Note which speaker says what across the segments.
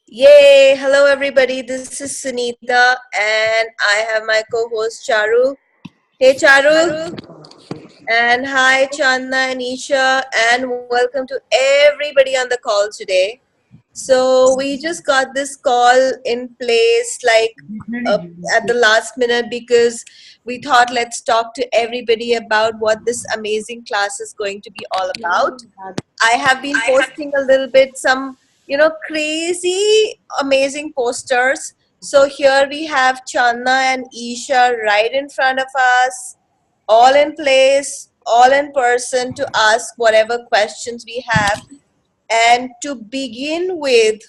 Speaker 1: Yay! Hello, everybody. This is Sunita, and I have my co-host Charu. Hey, Charu, and hi, Chandana and Isha, and welcome to everybody on the call today. So we just got this call in place, uh, at the last minute, because we thought let's talk to everybody about what this amazing class is going to be all about. I have been posting a little bit some, crazy, amazing posters. So here we have Channa and Isha right in front of us, all in place, all in person to ask whatever questions we have. And to begin with,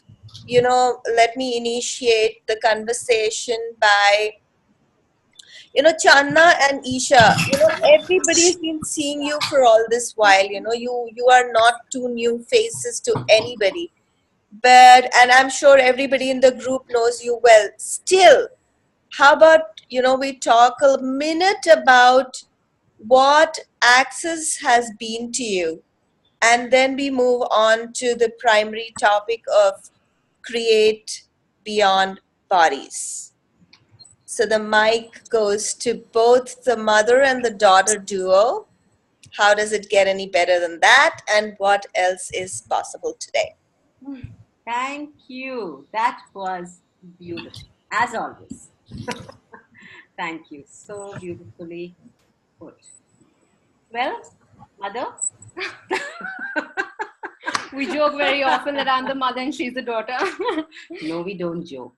Speaker 1: let me initiate the conversation by Channa and Isha, everybody's been seeing you for all this while. You are not two new faces to anybody. But and I'm sure everybody in the group knows you well. Still, how about we talk a minute about what Access has been to you, and then we move on to the primary topic of create beyond bodies. So the mic goes to both the mother and the daughter duo. How does it get any better than that? And what else is possible today?
Speaker 2: Thank you. That was beautiful, as always. Thank you. So beautifully put. Well, mother,
Speaker 3: We joke very often that I'm the mother and she's the daughter.
Speaker 2: no, we don't joke.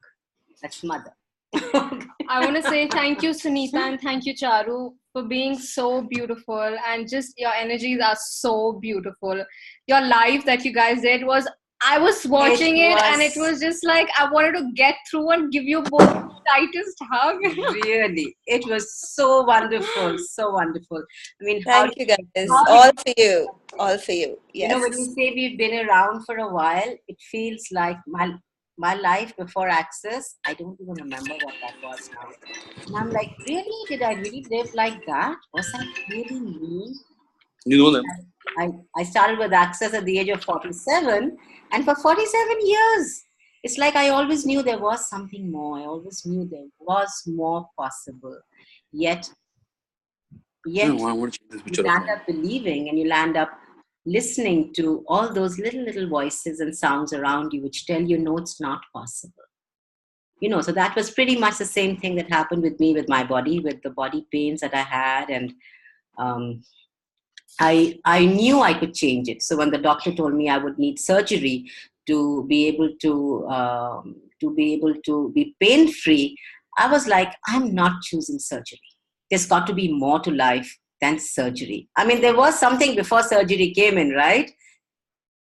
Speaker 2: That's mother.
Speaker 3: I want to say thank you, Sunita, and thank you, Charu, for being so beautiful. And just your energies are so beautiful. Your live that you guys did was, I was watching it and it was just like I wanted to get through and give you both the tightest hug.
Speaker 2: Really, it was so wonderful, so wonderful. I mean,
Speaker 1: Thank you, guys.
Speaker 2: how
Speaker 1: All for you. All for you.
Speaker 2: when we
Speaker 1: Yes.
Speaker 2: say we've been around for a while, it feels like my life before Access. I don't even remember what that was now. And I'm like, really? Did I really live like that? Was that really me?
Speaker 4: You know them.
Speaker 2: I started with Access at the age of 47, and for 47 years, it's like I always knew there was something more. I always knew there was more possible. Yet,
Speaker 4: Yeah,
Speaker 2: yet
Speaker 4: why would you this
Speaker 2: you
Speaker 4: picture of
Speaker 2: land
Speaker 4: mine?
Speaker 2: up believing and you land up listening to all those little voices and sounds around you which tell you no, it's not possible. So that was pretty much the same thing that happened with me, with my body, with the body pains that I had. And um, I knew I could change it. So when the doctor told me I would need surgery to be able to be pain free, I was like, I'm not choosing surgery. There's got to be more to life than surgery. I mean, there was something before surgery came in, right?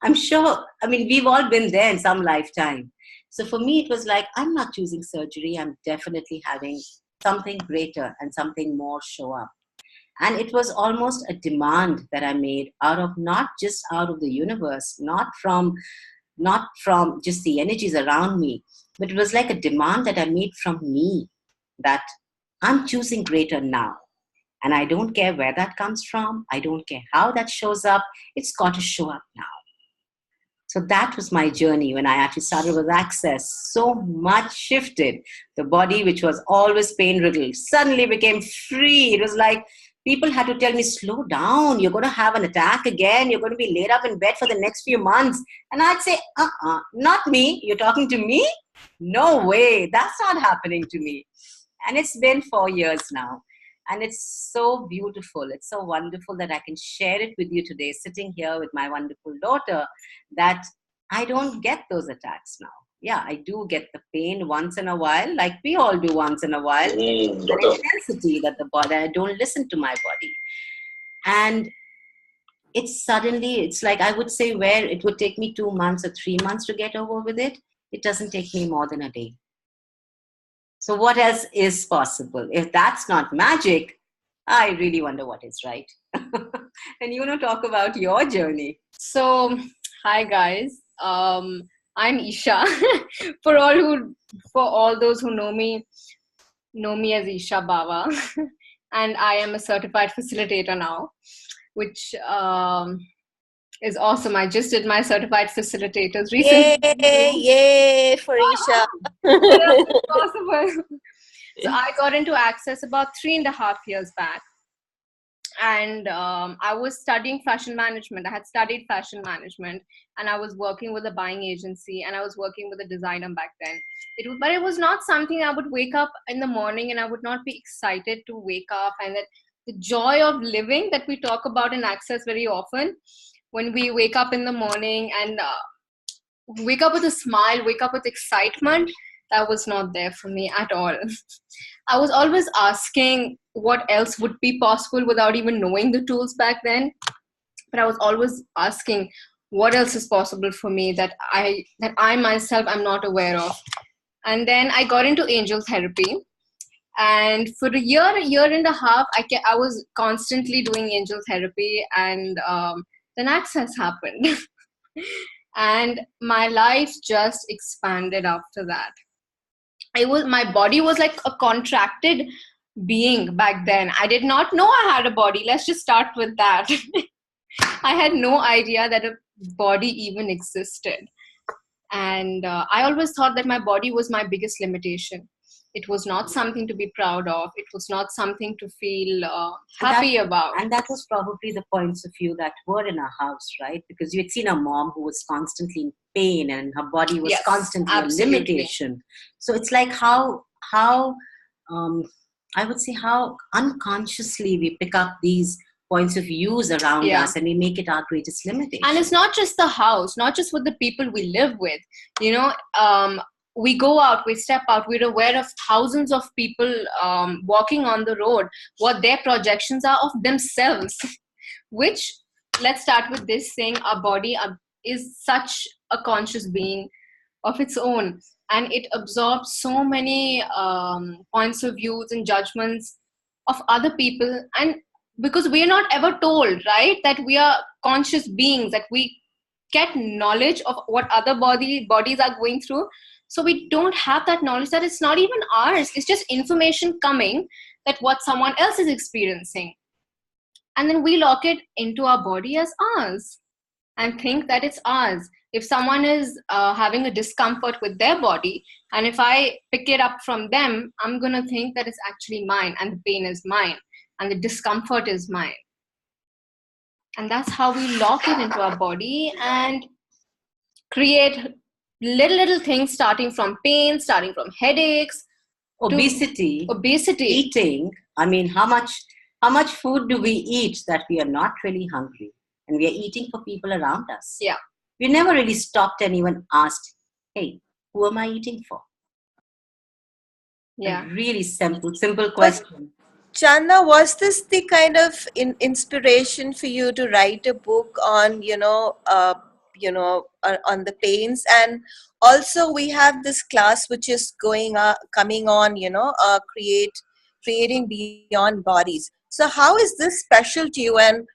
Speaker 2: I'm sure. I mean, we've all been there in some lifetime. So for me, it was like, I'm not choosing surgery. I'm definitely having something greater and something more show up. And it was almost a demand that I made out of, not just out of the universe, not from just the energies around me, but it was like a demand that I made from me, that I'm choosing greater now. And I don't care where that comes from. I don't care how that shows up. It's got to show up now. So that was my journey when I actually started with Access. So much shifted. The body, which was always pain riddled, suddenly became free. It was like people had to tell me, slow down. You're going to have an attack again. You're going to be laid up in bed for the next few months. And I'd say, not me. You're talking to me? No way. That's not happening to me. And it's been 4 years now. And it's so beautiful. It's so wonderful that I can share it with you today, sitting here with my wonderful daughter, that I don't get those attacks now. Yeah, I do get the pain once in a while, like we all do once in a while. An
Speaker 4: Daughter.
Speaker 2: intensity that the body, I don't listen to my body. And it's like, I would say, where it would take me 2 months or 3 months to get over with it, it doesn't take me more than a day. So what else is possible? If that's not magic, I really wonder what is, right? And you want to talk about your journey.
Speaker 3: So, hi guys. I'm Isha. For all those who know me as Isha Bawa, and I am a certified facilitator now, which is awesome. I just did my certified facilitators
Speaker 1: Yay,
Speaker 3: recently.
Speaker 1: yay for Isha.
Speaker 3: What else is possible? So I got into Access about 3.5 years back. And I was studying fashion management. I had studied fashion management, and I was working with a buying agency, and I was working with a designer back then. But it was not something I would wake up in the morning and I would not be excited to wake up, and that the joy of living that we talk about in Access very often, when we wake up in the morning and wake up with a smile, wake up with excitement, that was not there for me at all. I was always asking what else would be possible without even knowing the tools back then. But I was always asking what else is possible for me that I myself am not aware of. And then I got into angel therapy. And for a year and a half, I was constantly doing angel therapy, and then Access happened. And my life just expanded after that. It was, my body was like a contracted being back then. I did not know I had a body. Let's just start with that. I had no idea that a body even existed. And I always thought that my body was my biggest limitation. It was not something to be proud of. It was not something to feel happy about.
Speaker 2: And that was probably the points of view that were in our house, right? Because you had seen a mom who was constantly in pain and her body was
Speaker 3: Yes,
Speaker 2: constantly
Speaker 3: absolutely.
Speaker 2: a limitation. So it's like how I would say how unconsciously we pick up these points of views around
Speaker 3: Yeah.
Speaker 2: us and we make it our greatest limitation.
Speaker 3: And it's not just the house, not just with the people we live with. You know, we go out, we step out, we're aware of thousands of people walking on the road, what their projections are of themselves. Which, let's start with this saying, our body is such a conscious being of its own, and it absorbs so many points of views and judgments of other people. And because we are not ever told, right, that we are conscious beings, that we get knowledge of what other bodies are going through, so we don't have that knowledge, that it's not even ours. It's just information coming, that what someone else is experiencing, and then we lock it into our body as ours and think that it's ours. If someone is having a discomfort with their body, and if I pick it up from them, I'm going to think that it's actually mine, and the pain is mine, and the discomfort is mine. And that's how we lock it into our body and create little things, starting from pain, starting from headaches,
Speaker 2: obesity, eating. I mean, how much food do we eat that we are not really hungry, and we are eating for people around us?
Speaker 3: Yeah.
Speaker 2: We never really stopped and even asked, hey, who am I eating for?
Speaker 3: Yeah.
Speaker 2: A really simple question.
Speaker 1: Chandana, was this the kind of inspiration for you to write a book on, on the pains? And also, we have this class which is coming on, creating beyond bodies. So, how is this special to you? And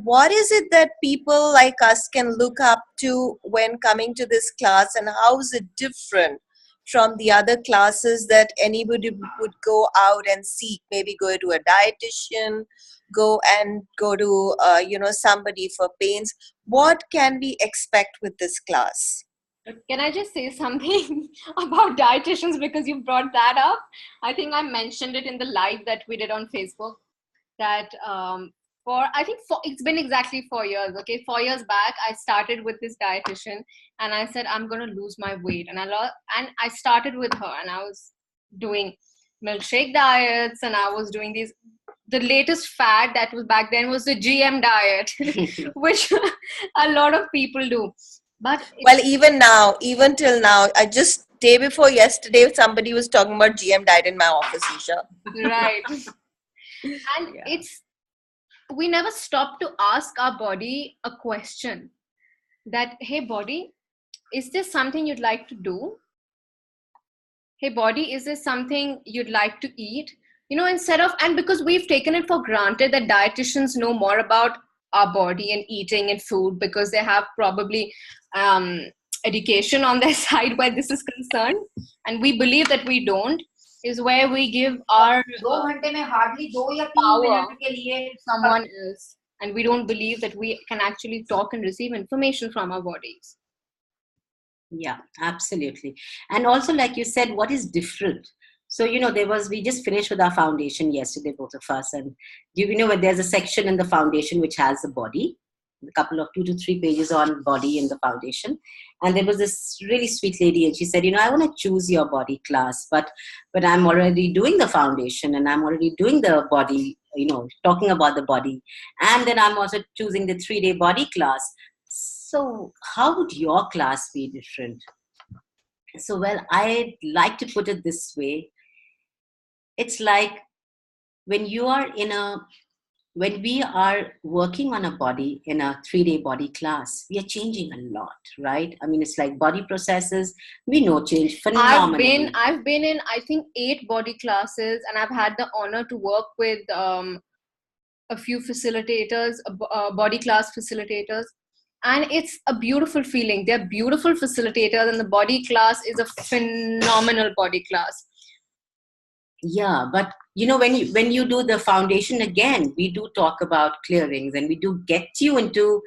Speaker 1: what is it that people like us can look up to when coming to this class, and how is it different from the other classes that anybody would go out and seek? Maybe go to a dietitian, go to somebody for pains. What can we expect with this class?
Speaker 3: Can I just say something about dietitians, because you brought that up? I think I mentioned it in the live that we did on Facebook, that it's been exactly 4 years. Okay, 4 years back, I started with this dietitian, and I said I'm gonna lose my weight, and I started with her, and I was doing milkshake diets, and I was doing the latest fad that was back then was the GM diet, which a lot of people do. But
Speaker 1: well, even till now, I just day before yesterday, somebody was talking about GM diet in my office, Isha.
Speaker 3: Right. And we never stop to ask our body a question, that, hey body, is this something you'd like to do? Hey body, is this something you'd like to eat? Instead of, and because we've taken it for granted that dietitians know more about our body and eating and food, because they have probably education on their side where this is concerned, and we believe that we don't, is where we give our power to someone else. and we don't believe that we can actually talk and receive information from our bodies.
Speaker 2: Yeah, absolutely. And also, like you said, what is different? So, we just finished with our foundation yesterday, both of us. And there's a section in the foundation which has the body, a couple of 2 to 3 pages on body in the foundation. And there was this really sweet lady, and she said, I want to choose your body class, but I'm already doing the foundation and I'm already doing the body, talking about the body. And then I'm also choosing the 3-day body class. So how would your class be different? So, well, I'd like to put it this way. It's like when we are working on a body in a 3-day body class, we are changing a lot, right? I mean, it's like body processes, we know change phenomenally.
Speaker 3: I've been in, I think, 8 body classes, and I've had the honor to work with a few facilitators, body class facilitators. And it's a beautiful feeling. They're beautiful facilitators, and the body class is a phenomenal body class.
Speaker 2: Yeah, but when you do the foundation again, we do talk about clearings, and we do get you into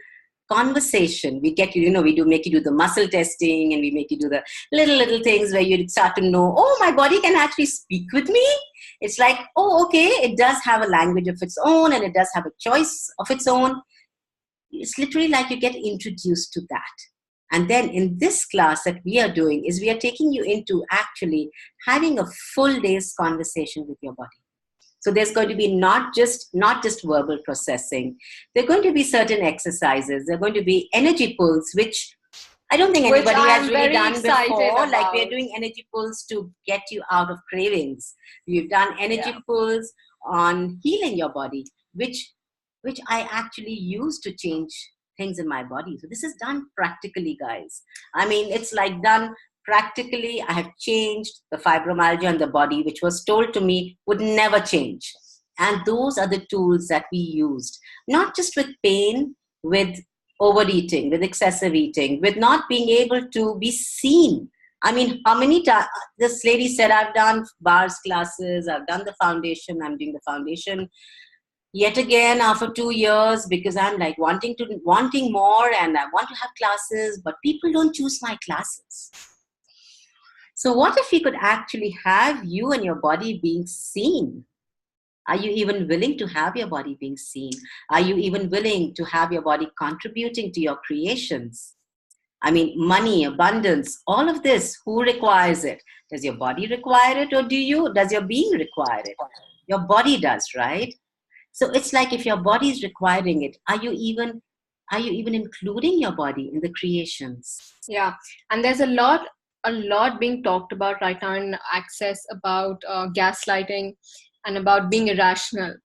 Speaker 2: conversation. We get you, we do make you do the muscle testing, and we make you do the little things where you start to know, oh, my body can actually speak with me. It's like, oh, okay, it does have a language of its own, and it does have a choice of its own. It's literally like you get introduced to that. And then in this class that we are doing is we are taking you into actually having a full day's conversation with your body. So there's going to be not just verbal processing. There are going to be certain exercises. There are going to be energy pulls, which I don't think anybody has really done before. Like, we're doing energy pulls to get you out of cravings. We've done energy pulls on healing your body, which I actually use to change things in my body. So this is done practically, guys. I mean, it's like done practically. I have changed the fibromyalgia in the body, which was told to me would never change. And those are the tools that we used, not just with pain, with overeating, with excessive eating, with not being able to be seen. I mean, how many times this lady said, I've done bars classes, I've done the foundation, I'm doing the foundation yet again after 2 years, because I'm like wanting more, and I want to have classes, but people don't choose my classes. So what if we could actually have you and your body being seen? Are you even willing to have your body being seen? Are you even willing to have your body contributing to your creations? I mean, money, abundance, all of this, who requires it? Does your body require it, or does your being require it? Your body does, right? So it's like, if your body is requiring it, are you even including your body in the creations?
Speaker 3: Yeah, and there's a lot being talked about right now in Access about gaslighting and about being irrational.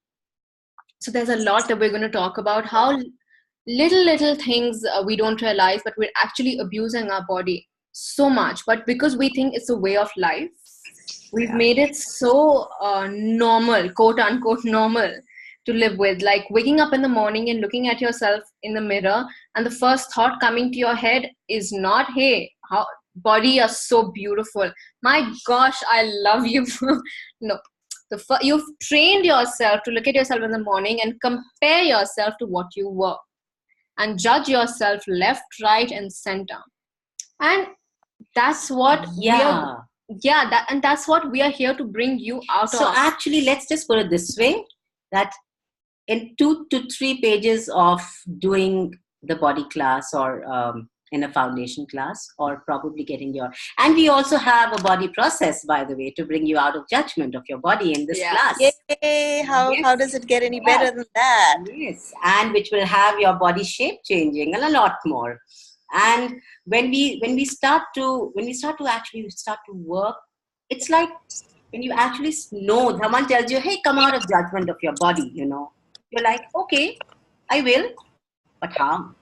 Speaker 3: So there's a lot that we're going to talk about, how little things we don't realize, but we're actually abusing our body so much. But because we think it's a way of life, we've made it so normal, quote unquote normal, to live with. Like waking up in the morning and looking at yourself in the mirror, and the first thought coming to your head is not, hey, how body, you're so beautiful, my gosh, I love you. No, you've trained yourself to look at yourself in the morning and compare yourself to what you were, and judge yourself left, right, and center. And that's what that's what we are here to bring you out of.
Speaker 2: So actually, let's just put it this way, that in 2 to 3 pages of doing the body class, or in a foundation class, or probably getting and we also have a body process, by the way, to bring you out of judgment of your body in this class.
Speaker 1: Yay! How does it get any better than that?
Speaker 2: Yes, and which will have your body shape changing and a lot more. And when we start to actually work, it's like when you actually know, someone tells you, hey, come out of judgment of your body, you're like, okay, I will, but how?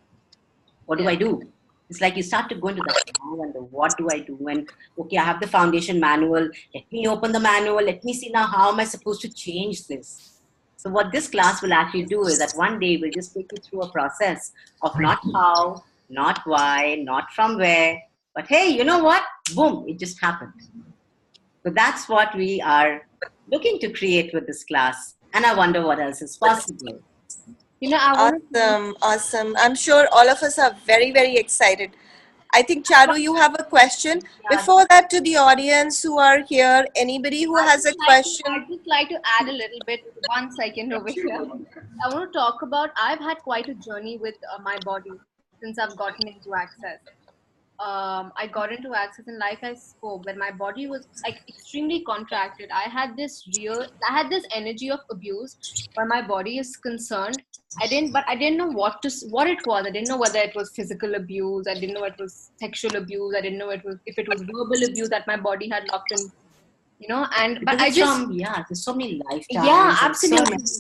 Speaker 2: What do I do? It's like you start to go into the how and the what do I do? And okay, I have the foundation manual. Let me open the manual. Let me see now, how am I supposed to change this? So what this class will actually do is that one day we'll just take you through a process of not how, not why, not from where, but hey, you know what? Boom, it just happened. So that's what we are looking to create with this class. And I wonder what else is possible.
Speaker 3: I want to.
Speaker 1: Awesome, awesome. I'm sure all of us are very, very excited. I think, Charu, you have a question.
Speaker 3: Yeah,
Speaker 1: Before that, to the audience who are here, anybody who has a question?
Speaker 3: I'd just like to add a little bit. 1 second over here. I want to talk about. I've had quite a journey with my body since I've gotten into access. I got into access, and like I spoke, when my body was like extremely contracted, I had this energy of abuse where my body is concerned. I didn't know what it was. I didn't know whether it was physical abuse. I didn't know it was sexual abuse. I didn't know if it was verbal abuse that my body had locked in, and, but
Speaker 2: Because
Speaker 3: I
Speaker 2: it's
Speaker 3: just,
Speaker 2: from, yeah, there's so many
Speaker 3: yeah,
Speaker 2: lifetimes and so
Speaker 3: absolutely.
Speaker 2: many.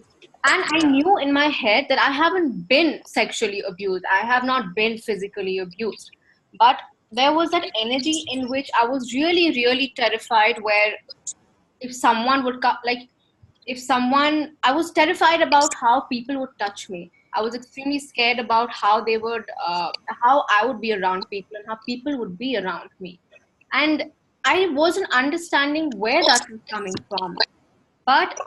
Speaker 3: And I knew in my head that I haven't been sexually abused. I have not been physically abused. But there was that energy in which I was really, really terrified where if someone would come, like, if someone, I was terrified about how people would touch me. I was extremely scared about how I would be around people and how people would be around me. And I wasn't understanding where that was coming from. But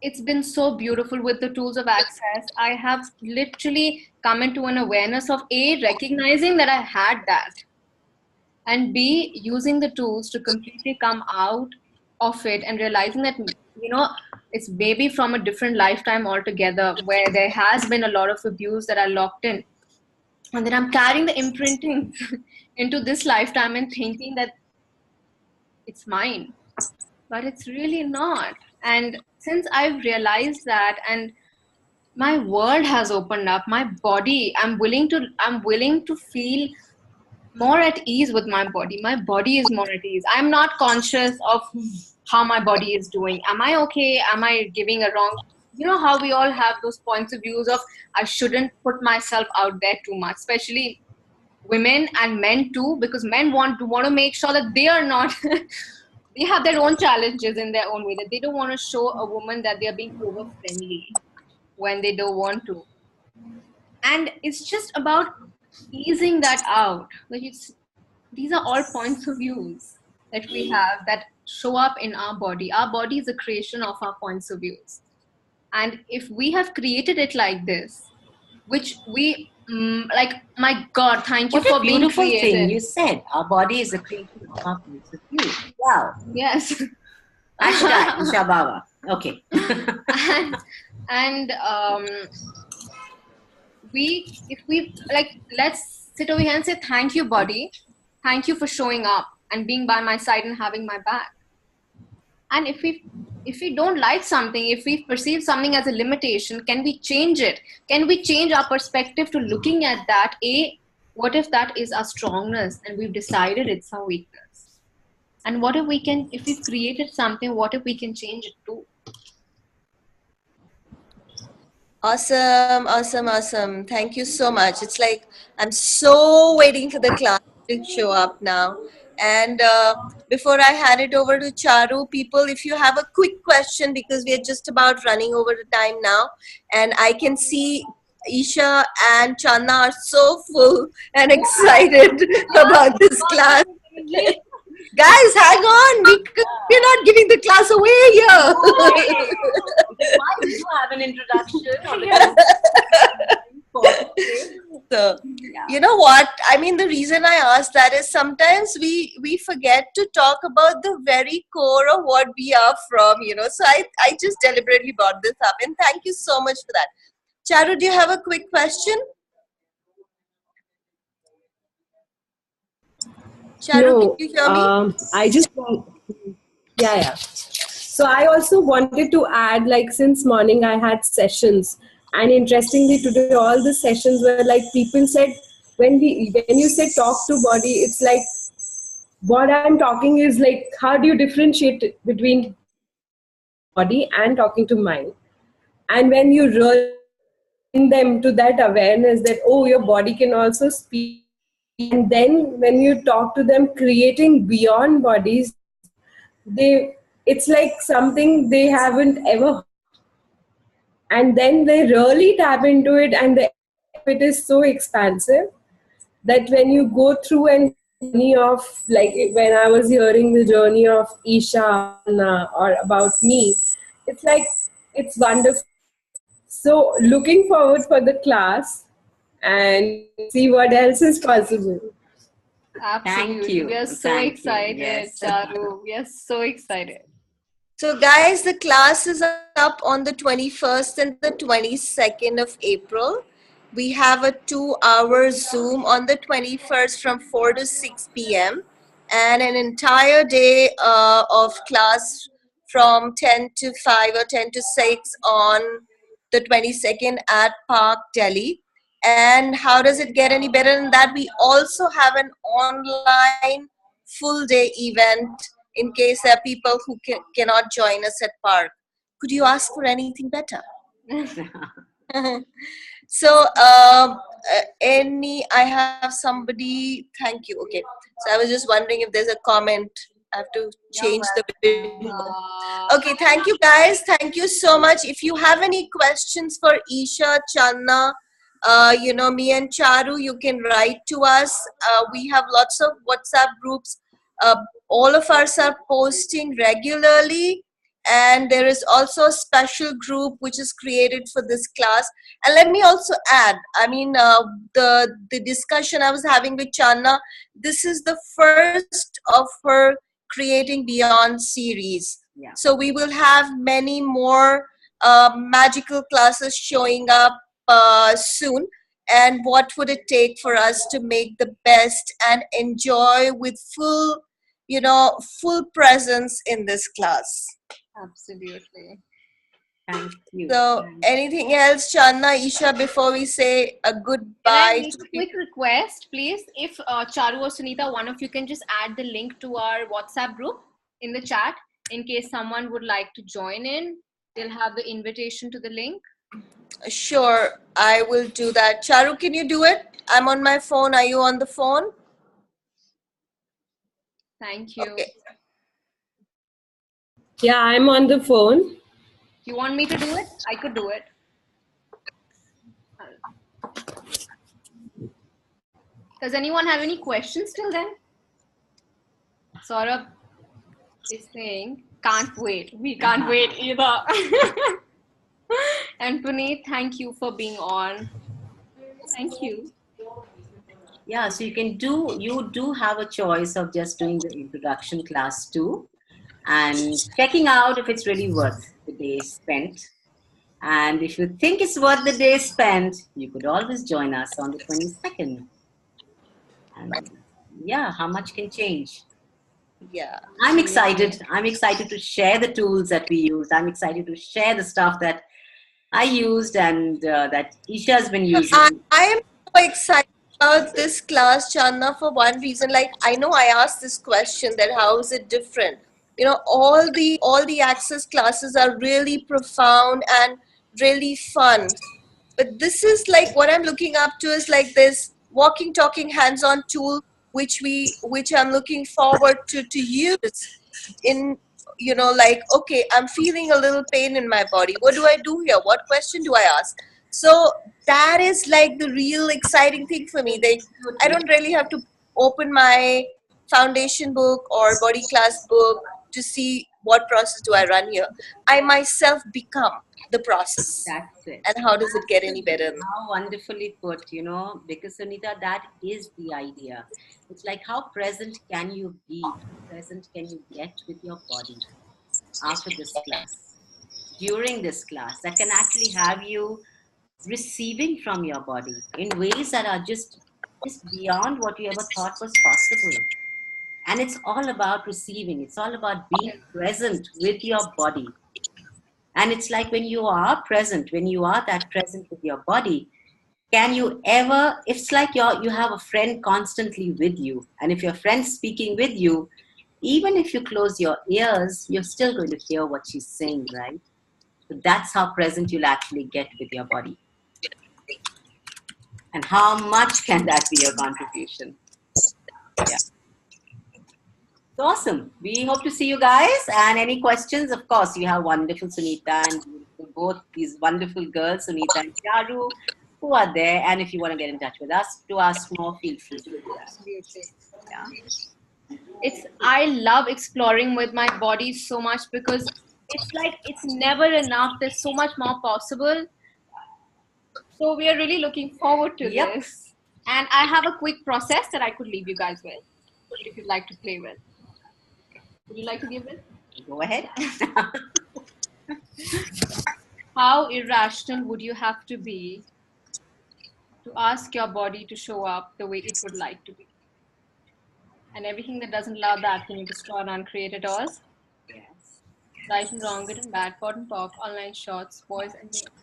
Speaker 3: it's been so beautiful with the tools of access. I have literally come into an awareness of A, recognizing that I had that, and B, using the tools to completely come out of it and realizing that, it's maybe from a different lifetime altogether where there has been a lot of abuse that are locked in. And then I'm carrying the imprinting into this lifetime and thinking that it's mine, but it's really not. And since I've realized that, and my world has opened up, my body, I'm willing to feel more at ease with my body. My body is more at ease. I'm not conscious of how my body is doing. Am I okay? Am I giving a wrong, how we all have those points of views of I shouldn't put myself out there too much, especially women and men too, because men want to make sure that they are not they have their own challenges in their own way, that they don't want to show a woman that they are being over friendly when they don't want to. And it's just about easing that out. Like, these are all points of views that we have that show up in our body. Our body is a creation of our points of views. And if we have created it like this, which we like, my God, thank you
Speaker 2: What a
Speaker 3: for being
Speaker 2: beautiful thing
Speaker 3: created.
Speaker 2: you said. Our body is a creation of our points of view. Wow.
Speaker 3: Yes.
Speaker 2: Hashtag Isha Bawa. Okay.
Speaker 3: And if we like, let's sit over here and say thank you, body, thank you for showing up and being by my side and having my back. And if we don't like something, if we perceive something as a limitation, can we change it? Can we change our perspective to looking at that? What if that is our strongness and we've decided it's our weakness? And what if we've created something, what if we can change it too?
Speaker 1: Awesome, awesome, awesome. Thank you so much. It's like I'm so waiting for the class to show up now. And before I hand it over to Charu, people, if you have a quick question, because we are just about running over the time now, and I can see Isha and Chandana are so full and excited about this class. Guys, hang on. We're not giving the class away here.
Speaker 2: Why do you have an introduction?
Speaker 1: So, you know what? I mean, the reason I ask that is sometimes we forget to talk about the very core of what we are from, So I just deliberately brought this up, and thank you so much for that. Charu, do you have a quick question? Charu, can
Speaker 5: No,
Speaker 1: you hear me?
Speaker 5: I just want, yeah, yeah. So I also wanted to add, like, since morning I had sessions, and interestingly today all the sessions were like people said when you say talk to body, it's like what I'm talking is like how do you differentiate between talking to body and talking to mind, and when you really bring them to that awareness that oh your body can also speak, and then when you talk to them creating beyond bodies, they it's like something they haven't ever heard, and then they really tap into it, and the energy of it is so expansive that when you go through and journey of like when I was hearing the journey of Isha or about me, it's like it's wonderful. So looking forward for the class and see what else is possible.
Speaker 2: Thank
Speaker 3: Absolutely. We
Speaker 2: you.
Speaker 3: are so
Speaker 2: Thank you.
Speaker 3: excited,
Speaker 2: Yes.
Speaker 3: Charu. We are so excited.
Speaker 1: So, guys, the class is up on the 21st and the 22nd of April. We have a 2 hour Zoom on the 21st from 4 to 6 p.m. and an entire day of class from 10 to 5 or 10 to 6 on the 22nd at Park, Delhi. And how does it get any better than that? We also have an online full day event in case there are people who cannot join us at Park. Could you ask for anything better? So, I have somebody. Thank you. Okay. So I was just wondering if there's a comment. I have to change the video. Okay. Thank you, guys. Thank you so much. If you have any questions for Isha, Channa, me and Charu, you can write to us. We have lots of WhatsApp groups. Uh, all of us are posting regularly, and there is also a special group which is created for this class. And let me also add, I mean, the discussion I was having with Channa, this is the first of her Creating Beyond series.
Speaker 2: Yeah.
Speaker 1: So we will have many more magical classes showing up soon. And what would it take for us to make the best and enjoy with full presence in this class?
Speaker 3: Absolutely.
Speaker 2: Thank you.
Speaker 1: So, anything else, Channa, Isha, before we say a
Speaker 3: Can I
Speaker 1: goodbye
Speaker 3: make
Speaker 1: to
Speaker 3: a
Speaker 1: people?
Speaker 3: quick request, please? If Charu or Sunita, one of you can just add the link to our WhatsApp group in the chat in case someone would like to join in. They'll have the invitation to the link.
Speaker 1: Sure, I will do that. Charu, can you do it? I'm on my phone. Are you on the phone?
Speaker 3: Thank you.
Speaker 1: Okay.
Speaker 5: Yeah, I'm on the phone.
Speaker 3: You want me to do it? I could do it. Does anyone have any questions till then? Saurabh is saying, can't wait. We can't wait either. And Puneet, thank you for being on. Thank you.
Speaker 2: Yeah, so you do have a choice of just doing the introduction class too and checking out if it's really worth the day spent. And if you think it's worth the day spent, you could always join us on the 22nd. And yeah, how much can change?
Speaker 1: Yeah.
Speaker 2: I'm excited. I'm excited to share the tools that we used. I'm excited to share the stuff that I used and that Isha has been using.
Speaker 1: I am so excited about this class, Channa, for one reason. Like, I know I asked this question that how is it different? All the access classes are really profound and really fun. But this is like what I'm looking up to is like this walking, talking, hands-on tool which I'm looking forward to use in like, okay, I'm feeling a little pain in my body. What do I do here? What question do I ask? So that is like the real exciting thing for me. I don't really have to open my foundation book or body class book to see what process do I run here. I myself become the process.
Speaker 2: That's it.
Speaker 1: And how does it get any better?
Speaker 2: How wonderfully put, because Sunita, that is the idea. It's like how present can you be? How present can you get with your body after this class, during this class, that can actually have you receiving from your body in ways that are just beyond what you ever thought was possible. And it's all about receiving. It's all about being present with your body. And it's like when you are present, when you are that present with your body, can you ever, it's like you have a friend constantly with you. And if your friend's speaking with you, even if you close your ears, you're still going to hear what she's saying, right? So that's how present you'll actually get with your body. And how much can that be your contribution? Yeah. It's awesome. We hope to see you guys. And any questions? Of course, you have wonderful Sunita and both these wonderful girls, Sunita and Charu, who are there. And if you want to get in touch with us to ask more, feel free to do that.
Speaker 3: Absolutely.
Speaker 2: Yeah.
Speaker 3: I love exploring with my body so much because it's like it's never enough. There's so much more possible. So we are really looking forward to
Speaker 2: Yep.
Speaker 3: this. And I have a quick process that I could leave you guys with, if you'd like to play with. Would you like to give it?
Speaker 2: Go ahead.
Speaker 3: How irrational would you have to be to ask your body to show up the way it would like to be? And everything that doesn't allow that, can you destroy and uncreate it all?
Speaker 2: Yes.
Speaker 3: Right and wrong, good and bad, pot and pock, online shorts, boys and girls.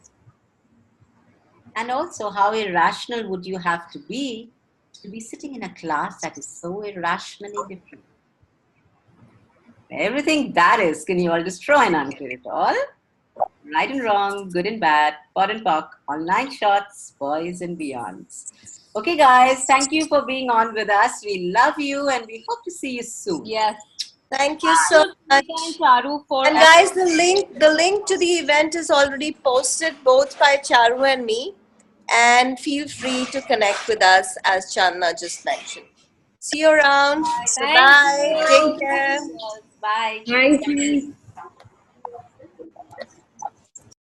Speaker 2: And also, how irrational would you have to be sitting in a class that is so irrationally different? Everything that is, can you all destroy and uncreate it all? Right and wrong, good and bad, pot and pock, online shots, boys and beyonds. Okay, guys, thank you for being on with us. We love you and we hope to see you soon.
Speaker 3: Yes.
Speaker 1: Thank you so much.
Speaker 3: And Charu for
Speaker 1: And guys, the link to the event is already posted both by Charu and me. And feel free to connect with us as Chandana just mentioned. See you around.
Speaker 3: Thank
Speaker 1: Bye.
Speaker 3: you.
Speaker 1: Take care.
Speaker 2: Bye.
Speaker 5: Thank you.